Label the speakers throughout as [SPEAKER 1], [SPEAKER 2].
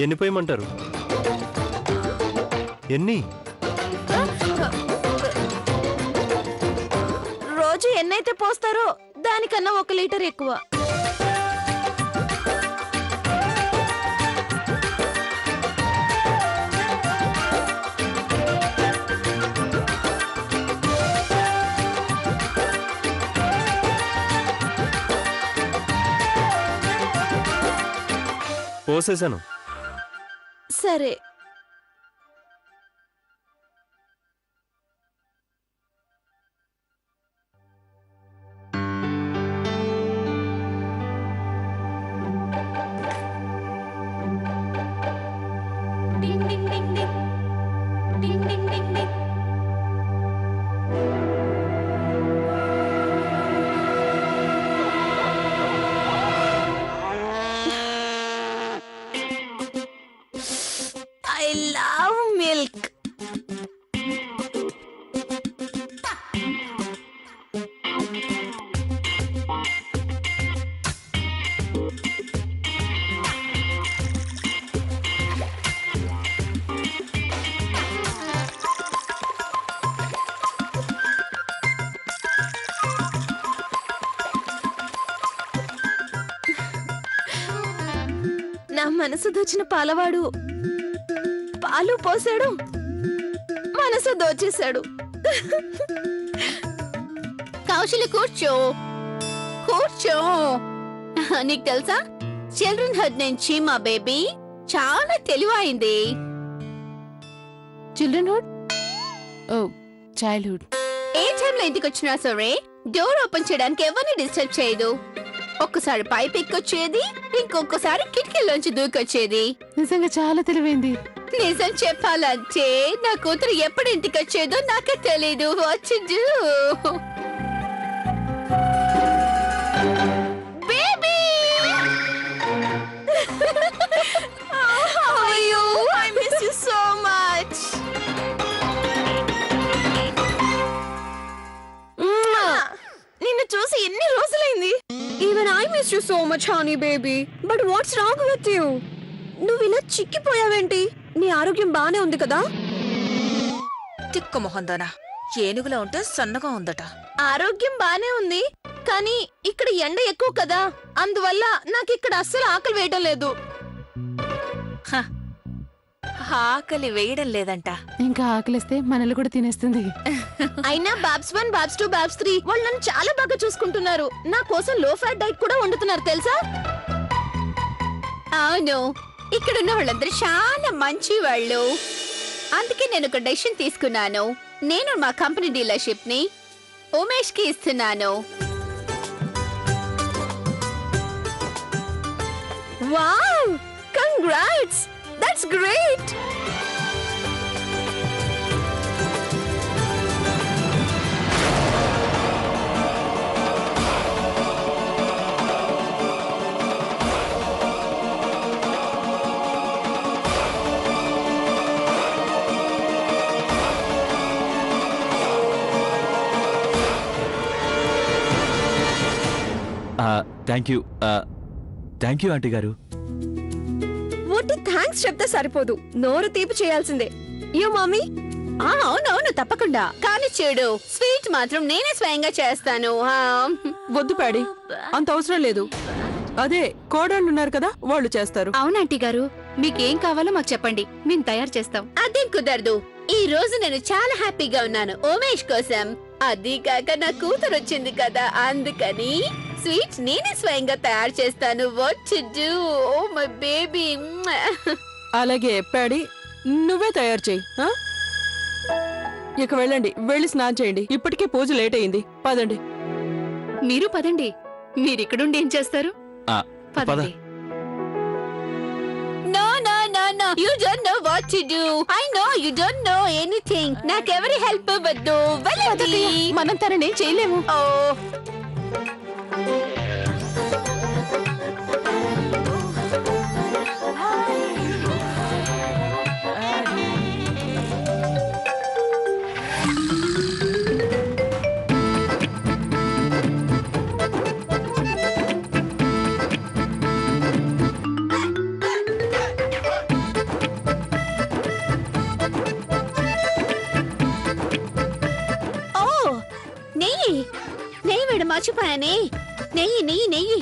[SPEAKER 1] ఎన్ని పోయమంటారు? ఎన్ని?
[SPEAKER 2] రోజు ఎన్నైతే పోస్తారో దానికన్నా 1 లీటర్ ఎక్కువ.
[SPEAKER 1] పోసేసాను.
[SPEAKER 2] సరే. I love milk. నా మనసు దోచిన పాలవాడు పాలు పోసాడు, మనసు దోచేశాడు.
[SPEAKER 3] కౌశల్య కూర్చో కూర్చో. నీకు తెలుసా, చిల్డ్రన్ హుడ్ నుంచి మా బేబీ చాలా తెలివైంది.
[SPEAKER 4] Children hood? Oh, childhood.
[SPEAKER 3] ఏ టైంలో ఇంటికి వచ్చినా సరే డోర్ ఓపెన్ చేయడానికి ఎవరిని డిస్టర్బ్ చేయదు. ఒక్కసారి పైప్ ఎక్కొచ్చేది, ఇంకొకసారి కిటికీలోంచి దూకొచ్చేది.
[SPEAKER 4] నిజంగా చాలా తెలివైంది.
[SPEAKER 3] నిజం చెప్పాలంటే నా కూతురు ఎప్పుడు ఇంటికి వచ్చేదో నాకే తెలీదు. వచ్చిండు baby.
[SPEAKER 2] How are you? I miss you so much. నిన్ను చూసి ఎన్ని రోజులైంది.
[SPEAKER 5] Even I miss you so much, honey baby. But what's wrong with you? నువ్వు ఇలా చిక్కిపోయావేంటి? నీ ఆరోగ్యం బానే ఉంది కదా?
[SPEAKER 6] తిక్క మొహందానా, ఏనుగులా ఉంటే సన్నగా ఉందట.
[SPEAKER 2] ఆరోగ్యం బానే ఉంది, కానీ ఇక్కడ ఎండ ఎక్కువ కదా, అందువల్ల నాకు ఇక్కడ అస్సలు ఆకలి వేయడం లేదు.
[SPEAKER 6] ఆకలి వేయడం లేదంట.
[SPEAKER 4] ఇంకా ఆకలిస్తే మనల్ని కూడా తినేస్తుంది.
[SPEAKER 2] అయినా బాబ్స్ 1, బాబ్స్ 2, బాబ్స్ 3 వాళ్ళు నన్ను చాలా బాగా చూసుకుంటున్నారు. నా కోసం లో ఫ్యాట్ డైట్ కూడా వండుతున్నారు తెలుసా?
[SPEAKER 3] అవును, ఇక్కడున్న వాళ్ళందరూ చాలా మంచి వాళ్ళు. అందుకే నేను ఒక డెసిషన్ తీసుకున్నాను. నేను మా కంపెనీ డీలర్షిప్ ని ఉమేష్ కి ఇస్తున్నాను.
[SPEAKER 5] Wow! Congrats! That's great!
[SPEAKER 7] Thank you aunty గారు.
[SPEAKER 5] ఒట్టి థ్యాంక్స్ చెప్తే సరిపోదు, నోరు తీపి చేయాల్సిందే. యో మమ్మీ.
[SPEAKER 3] అవునవును, తప్పకుండా. కానీ చూడు, స్వీట్ మాత్రం నేనే స్వయంగా చేస్తాను.
[SPEAKER 8] వద్దు ప్యాడీ, అంత అవసరం లేదు. అదే కోడళ్ళు ఉన్నారు కదా, వాళ్ళు చేస్తారు.
[SPEAKER 4] అవునాంటీ గారు, మీకేం కావాలో మాకు చెప్పండి, మేము తయారు చేస్తాం.
[SPEAKER 3] అదేం కుదరదు. ఈ రోజు నేను చాలా హ్యాపీగా ఉన్నాను ఉమేష్ కోసం. అది కాక నా కూతురు వచ్చింది కదా, అందుకని స్వీట్స్ నేనే స్వయంగా తయారు చేస్తాను. What to do? Oh my baby.
[SPEAKER 8] అలాగే ప్యాడీ, నువ్వే తయారు చెయ్యి. ఇక వెళ్ళండి, వెళ్ళి స్నానం చేయండి. ఇప్పటికే పూజ లేట్ అయింది. పదండి.
[SPEAKER 4] మీరు పదండి. మీరిక్కడుండి ఏం చేస్తారు? పదండి.
[SPEAKER 3] No, no, no, no. You don't know what to do. I know you don't know anything. నాకెవరి హెల్ప్ వద్దు. వెళ్ళండి.
[SPEAKER 4] మనం తనని చేయలేము.
[SPEAKER 3] Oh. నెయ్యి వేడు మర్చిపోయానే. నెయ్యి నెయ్యి నెయ్యి.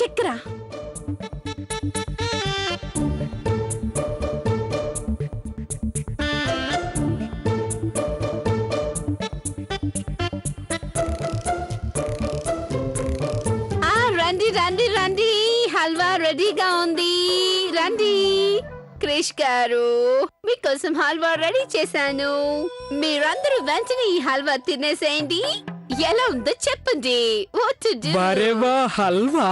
[SPEAKER 3] చక్కెర. రండి రండి రండి, హల్వా రెడీగా ఉంది. రండి. క్రిష్ గారు, మీకోసం హల్వా రెడీ చేశాను. మీరందరూ వెంటనే ఈ హల్వా తినేసేయండి. ఎలా ఉందో చెప్పండి. What to do?
[SPEAKER 1] బరేవా హల్వా.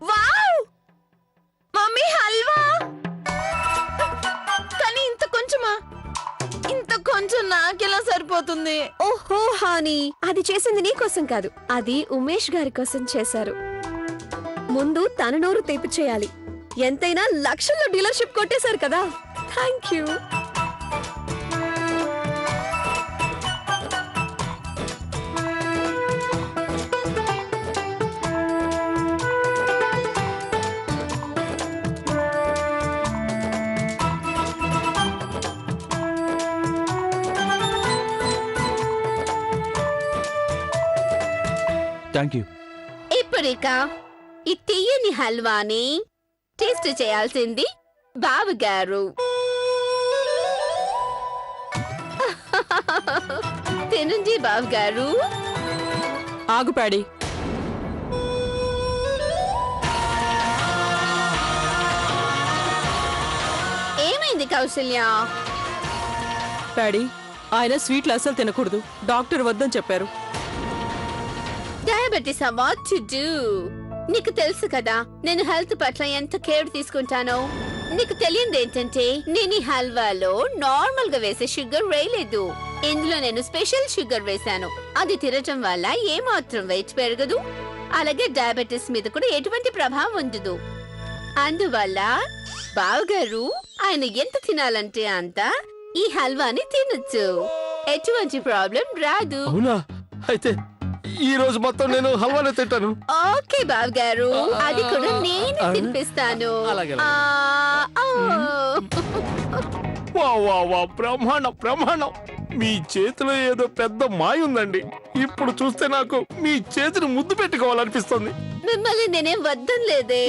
[SPEAKER 2] వావ్! మమ్మీ హల్వా! కానీ ఇంత కొంచెమా? ఇంత కొంచెం నాకెలా సరిపోతుంది?
[SPEAKER 5] ఓహో హాని, అది చేసింది నీ కోసం కాదు, అది ఉమేష్ గారి కోసం చేశారు. ముందు తన నోరు తెప్పి చేయాలి. ఎంతైనా లక్షల్లో డీలర్షిప్ కొట్టేశారు కదా. Thank you.
[SPEAKER 1] Thank you.
[SPEAKER 3] ఇప్పుడిక ఈ తీయని హల్వాని టేస్ట్ చేయాల్సింది బావగారు. తినండి బావగారు.
[SPEAKER 8] ఆగు ప్యాడీ.
[SPEAKER 3] ఏమైంది కౌసల్య?
[SPEAKER 8] ప్యాడీ, ఆయన స్వీట్లు అస్సలు తినకూడదు. డాక్టర్ వద్దని చెప్పారు.
[SPEAKER 3] Diabetes what to do? నీకు తెలుసు కదా నేను హెల్త్ పట్ల ఎంత కేర్ తీసుకుంటానో. నీకు తెలియంది ఏంటంటే నేను ఈ హల్వాలో నార్మల్ గా వేసే షుగర్ వేయలేదు. ఇందులో నేను స్పెషల్ షుగర్ వేశాను. అది తినటం వల్ల ఏమాత్రం వెయిట్ పెరగదు, అలాగే డయాబెటీస్ మీద కూడా ఎటువంటి ప్రభావం ఉండదు. అందువల్ల బావగారు ఆయన ఎంత తినాలంటే అంత ఈ హల్వాని తినొచ్చు. ఎటువంటి ప్రాబ్లం రాదు.
[SPEAKER 1] అవునా? అయితే ఈ రోజు మొత్తం నేను హల్వానే తింటాను.
[SPEAKER 3] ఓకే బాబు గారు, అది కూడా నేను తినిపిస్తాను.
[SPEAKER 1] బ్రహ్మాండం బ్రహ్మాండం. మీ చేతిలో ఏదో పెద్ద మాయ ఉందండి. ఇప్పుడు చూస్తే నాకు మీ చేతిని ముద్దు పెట్టుకోవాలనిపిస్తుంది.
[SPEAKER 3] మిమ్మల్ని నేనేం వద్దలేదే.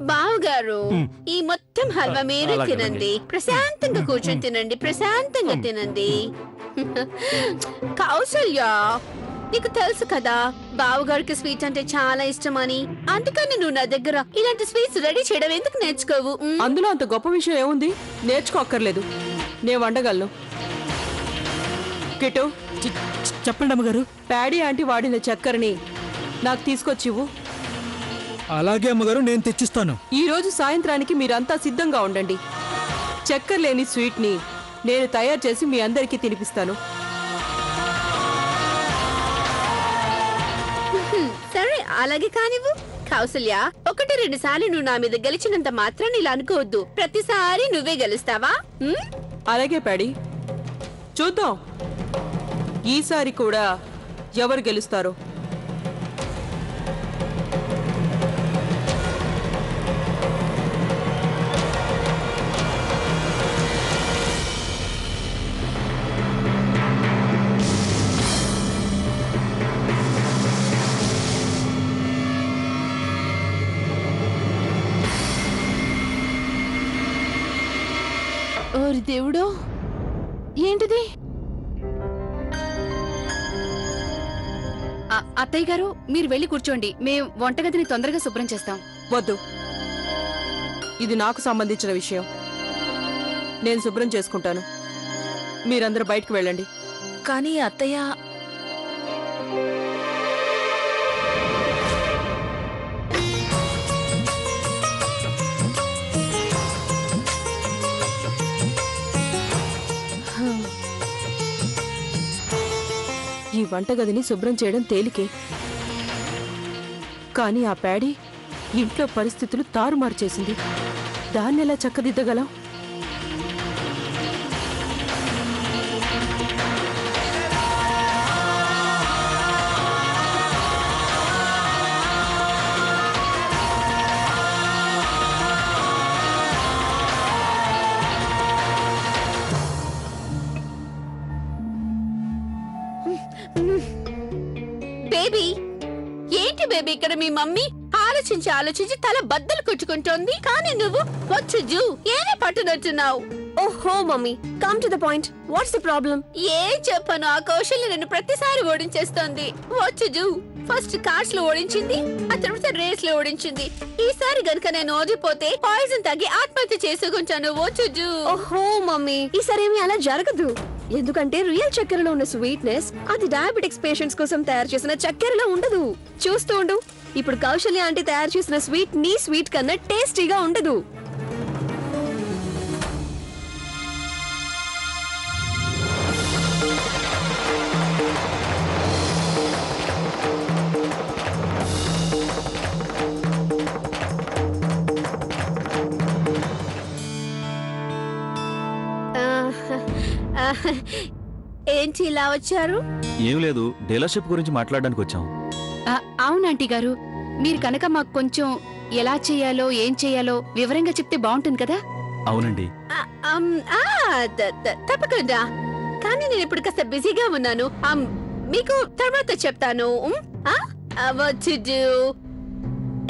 [SPEAKER 3] బావగారు, ఈ మొత్తం హల్వా మీరే తినండి. ప్రశాంతంగా కూర్చొని తినండి. ప్రశాంతంగా తినండి. కౌసల్య, నీకు తెలుసు కదా బావగారికి స్వీట్ అంటే చాలా ఇష్టమని. అందుకని నువ్వు నా దగ్గర ఇలాంటి స్వీట్స్ రెడీ చేయడం ఎందుకు నేర్చుకోవు?
[SPEAKER 8] అందులో అంత గొప్ప విషయం ఏముంది? నేర్చుకోక్కర్లేదు, నేను వండగలను. కిట్టు,
[SPEAKER 1] చెప్పండి అమ్మగారు.
[SPEAKER 8] ప్యాడీ ఆంటీ వాడిన చక్కెరని నాకు తీసుకొచ్చివు.
[SPEAKER 1] అలాగే అమ్మగారు, నేను తెచ్చిస్తాను.
[SPEAKER 8] ఈ రోజు సాయంత్రానికి మీరంతా సిద్ధంగా ఉండండి. చక్కెర లేని స్వీట్ ని నేను తయారు చేసి మీ అందరికీ తినిపిస్తాను.
[SPEAKER 3] సరే, అలాగే కానివ్వు. కౌసల్య, 1-2 సార్లు నువ్వు నా మీద గెలిచినంత మాత్రాన్ని ఇలా అనుకోవద్దు. ప్రతిసారి నువ్వే గెలుస్తావా?
[SPEAKER 8] అలాగే ప్యాడీ, చూద్దాం ఈసారి కూడా ఎవరు గెలుస్తారో.
[SPEAKER 4] ఓరి దేవుడో, ఏంటిది? అత్తయ్య గారు, మీరు వెళ్ళి కూర్చోండి, మేం వంటగదిని తొందరగా శుభ్రం చేస్తాం.
[SPEAKER 8] వద్దు, ఇది నాకు సంబంధించిన విషయం. నేను శుభ్రం చేసుకుంటాను. మీరందరూ బయటకు వెళ్ళండి.
[SPEAKER 6] కానీ అత్తయ్య,
[SPEAKER 8] ఈ వంటగదిని శుభ్రం చేయడం తేలికే, కానీ ఆ ప్యాడీ ఇంట్లో పరిస్థితులు తారుమారు చేసింది. దాన్నెలా చక్కదిద్దగలం?
[SPEAKER 3] బేబీ, ఏంటి బేబీ ఇక్కడ మీ మమ్మీ ఆలోచించి తల బద్దలు కొట్టుకుంటోంది, కానీ నువ్వు వచ్చుజు ఏమీ పట్టునట్టున్నావు.
[SPEAKER 5] ఓహో mummy, come to the point. What's the problem?
[SPEAKER 3] ఏం చెప్పను, ఆ కౌశల్య నన్ను ప్రతిసారి ఓడించేస్తోంది. వచ్చుజు ఫస్ట్ కార్డ్స్ లో ఓడించింది, ఆ తర్వాత రేస్ లో ఓడించింది. ఈసారి గనుక నేను ఓడిపోతే పాయిజన్ తాగి ఆత్మహత్య చేసుకుంటాను. వచ్చుజు.
[SPEAKER 5] ఓహో మమ్మీ, ఈసారి ఏమీ అలా జరగదు. ఎందుకంటే రియల్ చక్కెరలో ఉన్న స్వీట్నెస్ అది డయాబెటిక్స్ పేషెంట్స్ కోసం తయారు చేసిన చక్కెరలో ఉండదు. చూస్తూ ఉండు, ఇప్పుడు కౌశల్య ఆంటీ తయారు చేసిన స్వీట్ నీ స్వీట్ కన్నా టేస్టీగా ఉండదు.
[SPEAKER 3] ఏంటి ఇలా వచ్చారు?
[SPEAKER 7] ఏం లేదు, డీలర్షిప్ గురించి మాట్లాడడానికి వచ్చాం.
[SPEAKER 4] అవును ఆంటీ గారు, మీరు కనుక మాకు కొంచెం ఎలా చేయాలో ఏం చేయాలో వివరంగా చెప్తే బాగుంటుంది కదా.
[SPEAKER 7] అవునండి.
[SPEAKER 3] తప్పకుండా, కానీ నేను ఇప్పుడు కాస్త బిజీగా ఉన్నాను. మీకు తర్వాత చెప్తాను. వచ్చుజు,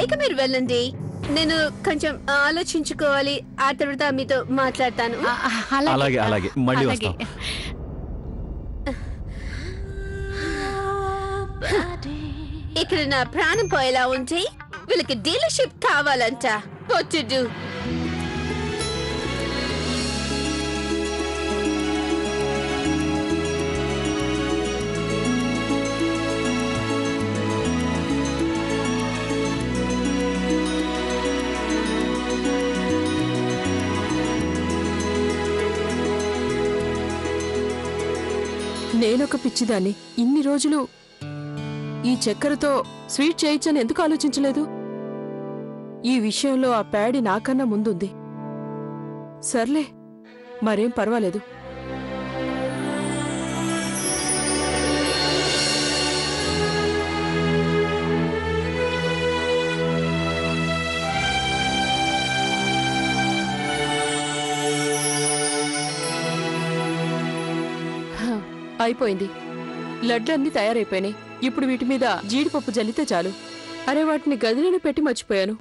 [SPEAKER 3] ఇక మీరు వెళ్ళండి, నేను కొంచెం ఆలోచించుకోవాలి. ఆ తర్వాత మీతో మాట్లాడతాను.
[SPEAKER 7] అలాగే అలాగే, మళ్ళీ వస్తాం.
[SPEAKER 3] ఇక్కడ నా ప్రాణం పోయేలా ఉంటే వీళ్ళకి డీలర్షిప్ కావాలంట. వచ్చుజు.
[SPEAKER 8] నేనొక పిచ్చిదాన్ని. ఇన్ని రోజులు ఈ చక్కెరతో స్వీట్ చేయించని ఎందుకు ఆలోచించలేదు? ఈ విషయంలో ఆ ప్యాడీ నాకన్నా ముందుంది. సర్లే, మరేం పర్వాలేదు. అయిపోయింది. లడ్లన్నీ తయారైపోయినాయి. ఇప్పుడు వీటి మీద జీడిపప్పు జల్లితే చాలు. అరే, వాటిని గదిలోనే పెట్టి మర్చిపోయాను.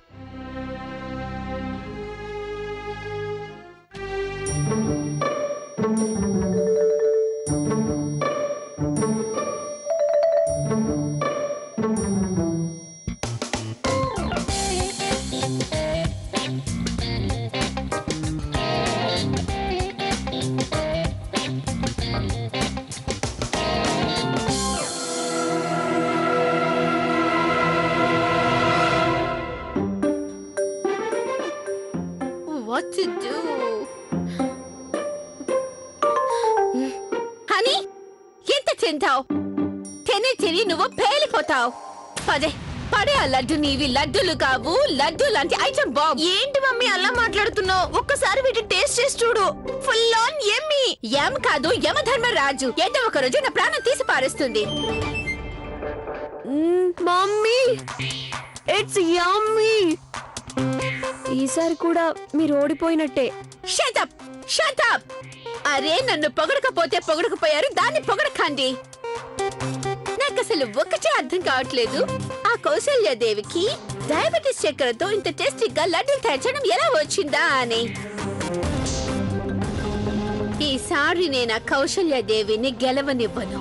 [SPEAKER 3] What to do? హనీ, ఎంత తింటావు? తిని నువ్వు పేలిపోతావు. పదే పడే, ఆ లడ్డు నీవి లడ్డులు కావు, లడ్డు లాంటి ఐటమ్ బాంబ్.
[SPEAKER 2] ఏంటి మమ్మీ అలా మాట్లాడుతున్నావు? ఒక్కసారి వీటిని టేస్ట్ చేసి చూడు. ఫుల్ ఆన్ యమ్మీ.
[SPEAKER 3] ఎం కాదు, యమధర్మరాజు ఏదో ఒక రోజు నా ప్రాణం తీసి పారేస్తుంది.
[SPEAKER 5] మమ్మీ, ఇట్స్ యమ్మీ. ఈసారి కూడా మీరు ఓడిపోయినట్టే.
[SPEAKER 3] Shut up, shut up. అరే, నన్ను పొగడకపోతే పొగడకపోయారు, దాన్ని పొగడకండి. నాకు అసలు ఒకటే అర్థం కావట్లేదు, ఆ కౌశల్యాదేవికి డయాబెటీస్ చక్కెరతో ఇంత టేస్టీగా లడ్డూలు తయారు చేయడం ఎలా వచ్చిందా అని. ఈసారి నేను కౌశల్యాదేవిని గెలవనివ్వను.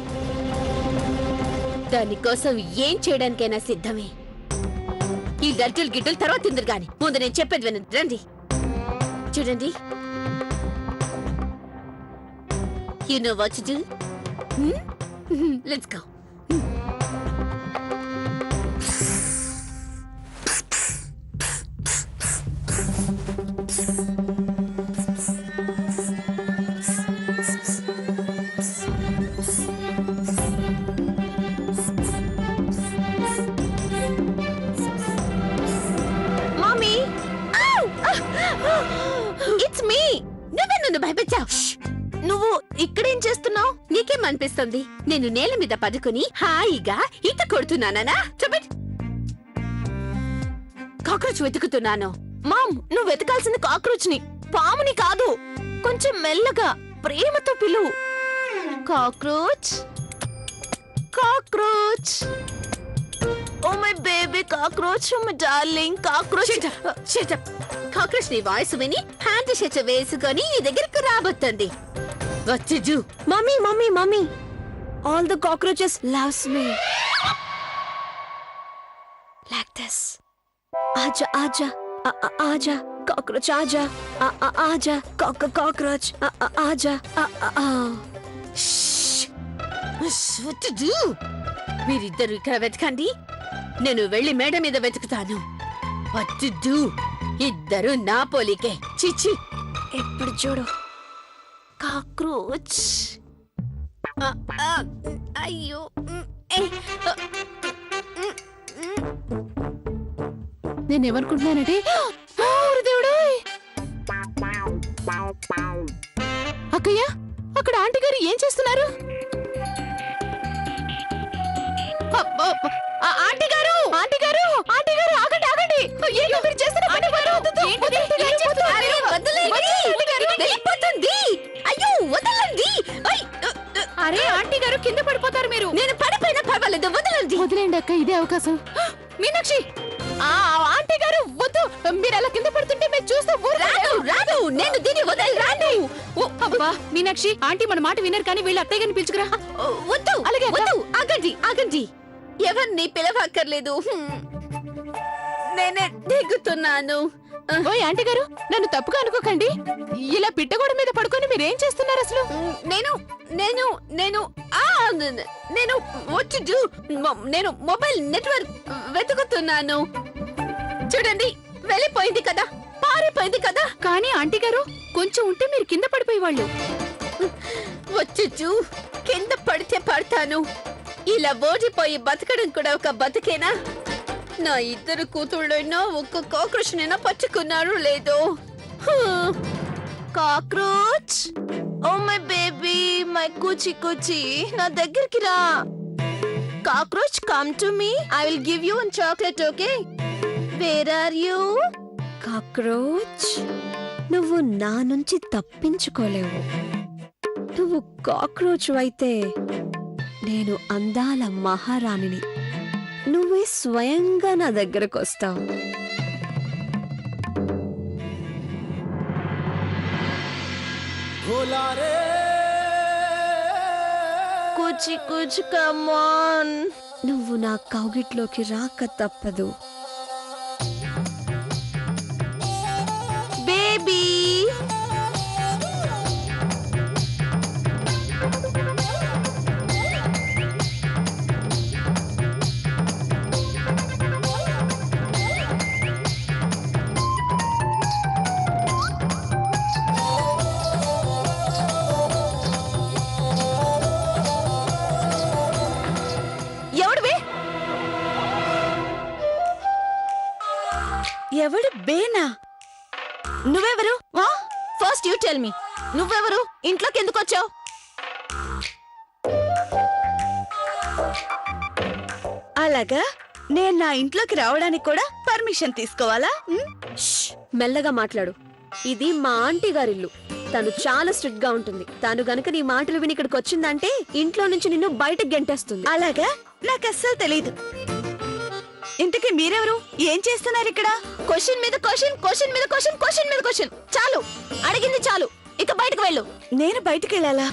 [SPEAKER 3] దానికోసం ఏం చేయడానికైనా సిద్ధమే. ఈ లడ్డూలు గిడ్డలు తర్వాత తిందరు గాని ముందు నేను చెప్పేది వినండి. రండి చూడండి. You know what to do? Let's go.
[SPEAKER 2] Mommy! It's me!
[SPEAKER 3] నువ్వే నన్ను భయపెట్టావు.
[SPEAKER 2] నువ్వు ఇక్కడేం చేస్తున్నావు?
[SPEAKER 3] నీకేమనిపిస్తుంది నేను నేల మీద పడుకుని హాయిగా ఈత కొడుతున్నానా? చూపెట్. కాక్రోచ్ వెతుకుతున్నాను.
[SPEAKER 2] మామ్, నువ్వు వెతకాల్సింది కాక్రోచ్ ని, పాముని కాదు. కొంచెం మెల్లగా ప్రేమతో పిలువు. Cockroach, cockroach. Oh my baby cockroach, oh my darling cockroach.
[SPEAKER 3] Cockroach నీ వాయిస్ విని హ్యాండ్ షెచ్ వేసుకొని నీ దగ్గరికి రాబోతుంది. వచ్చి
[SPEAKER 2] mummy mummy mummy, all the cockroaches loves me like this. ఆజా ఆజా ఆజా కాక్రోచ్, ఆజా ఆజా కాక్రోచ్, ఆజా.
[SPEAKER 3] మీరిద్దరు ఇక్కడ వెతకండి, నేను వెళ్ళి మేడ మీద వెతుకుతాను. వద్దు, ఇద్దరు నా పోలికే. చిచ్చి,
[SPEAKER 2] ఎప్పుడు చూడు కాక్రోచ్.
[SPEAKER 3] అయ్యో.
[SPEAKER 8] నేనేమనుకుంటున్నానంటే అక్కయ్య, అక్కడ ఆంటీ గారు ఏం చేస్తున్నారు? ఆంటీ గారు, ఆంటీ గారు, ఆంటీ గారు, ఆగండి ఆగండి. ఏంటో మీరు చేస్తున్న పని
[SPEAKER 3] అయ్యో వదలండి.
[SPEAKER 8] అరే ఆంటీ గారు, కింద పడిపోతారు మీరు.
[SPEAKER 3] నేను పడిపోయినా పర్వాలేదు, వదలండి.
[SPEAKER 8] వదిలేండి అక్క, ఇదే అవకాశం. మీనాక్షి, ఆంటీ గారు వద్దు. మీరు అలా కింద పడుతుంటే మేము చూస్తే
[SPEAKER 3] రాను, నేను దీన్ని వదలి రాను.
[SPEAKER 8] అబ్బా మీనాక్షి, ఆంటీ మన మాట వినరు కానీ వీళ్ళు అత్తయ్య గారిని పిలుచుకురా.
[SPEAKER 3] వద్దు,
[SPEAKER 8] అలాగే
[SPEAKER 3] వద్దు. ఆగండి ఆగండి, ఎవరిని పిలవక్కర్లేదు. నేనే దిగుతున్నాను.
[SPEAKER 8] ఓయ్ ఆంటీ గారు, నన్ను తప్పుగా అనుకోకండి. ఇలా పిట్టగోడ మీద పడుకొని మీరేం చేస్తున్నారు అసలు?
[SPEAKER 3] నేను నేను నేను నేను వచ్చి నేను మొబైల్ నెట్వర్క్ వెతుకుతున్నాను. చూడండి, వెళ్ళిపోయింది కదా, పారిపోయింది కదా.
[SPEAKER 8] కానీ ఆంటీ గారు, కొంచెం ఉంటే మీరు కింద పడిపోయేవాళ్ళు.
[SPEAKER 3] వచ్చు, కింద పడితే పడతాను. ఇలా ఓడిపోయి బతకడం కూడా ఒక బతికేనా? నా ఇద్దరు కూతుళ్ళైనా ఒక్క కాక్రోచ్నైనా పట్టుకున్నారు లేదో.
[SPEAKER 2] Cockroach, oh my baby, my కూచి కూచి, నా దగ్గరికి రా. Cockroach, come to me, I will give you one chocolate, okay? Where are you? Cockroach, నువ్వు నా నుంచి తప్పించుకోలేవు. నువ్వు కాక్రోచ్ అయితే నేను అందాల మహారాణిని. నువ్వే స్వయంగా నా దగ్గరకు వస్తావు. కూచి కూచి, కమ్ ఆన్. నువ్వు నా కౌగిట్లోకి రాక తప్పదు బేబీ. ఎవడు బేనా? నువ్వెవరు? ఫస్ట్ యూ టెల్ మీ, నువ్వెవరు? ఇంట్లోకి ఎందుకు వచ్చావు?
[SPEAKER 6] అలాగా, నేను నా ఇంట్లోకి రావడానికి కూడా పర్మిషన్ తీసుకోవాలా?
[SPEAKER 5] మెల్లగా మాట్లాడు. ఇది మా ఆంటీ గారిల్లు. తను చాలా స్ట్రిక్ట్ గా ఉంటుంది. తను గనుక నీ మాటలు విని ఇక్కడికి వచ్చిందంటే ఇంట్లో నుంచి నిన్ను బయటకు గెంటేస్తుంది.
[SPEAKER 6] అలాగా, నాకు అస్సలు తెలీదు. ఇంతకీ మీరెవరు? ఏం చేస్తున్నారు ఇక్కడ?
[SPEAKER 2] క్వశ్చన్ మీద క్వశ్చన్, క్వశ్చన్ మీద క్వశ్చన్, క్వశ్చన్ మీద క్వశ్చన్. చాలు, అడిగింది చాలు. ఇక బయటకు వెళ్ళు.
[SPEAKER 6] నేను బయటికి వెళ్ళాలా?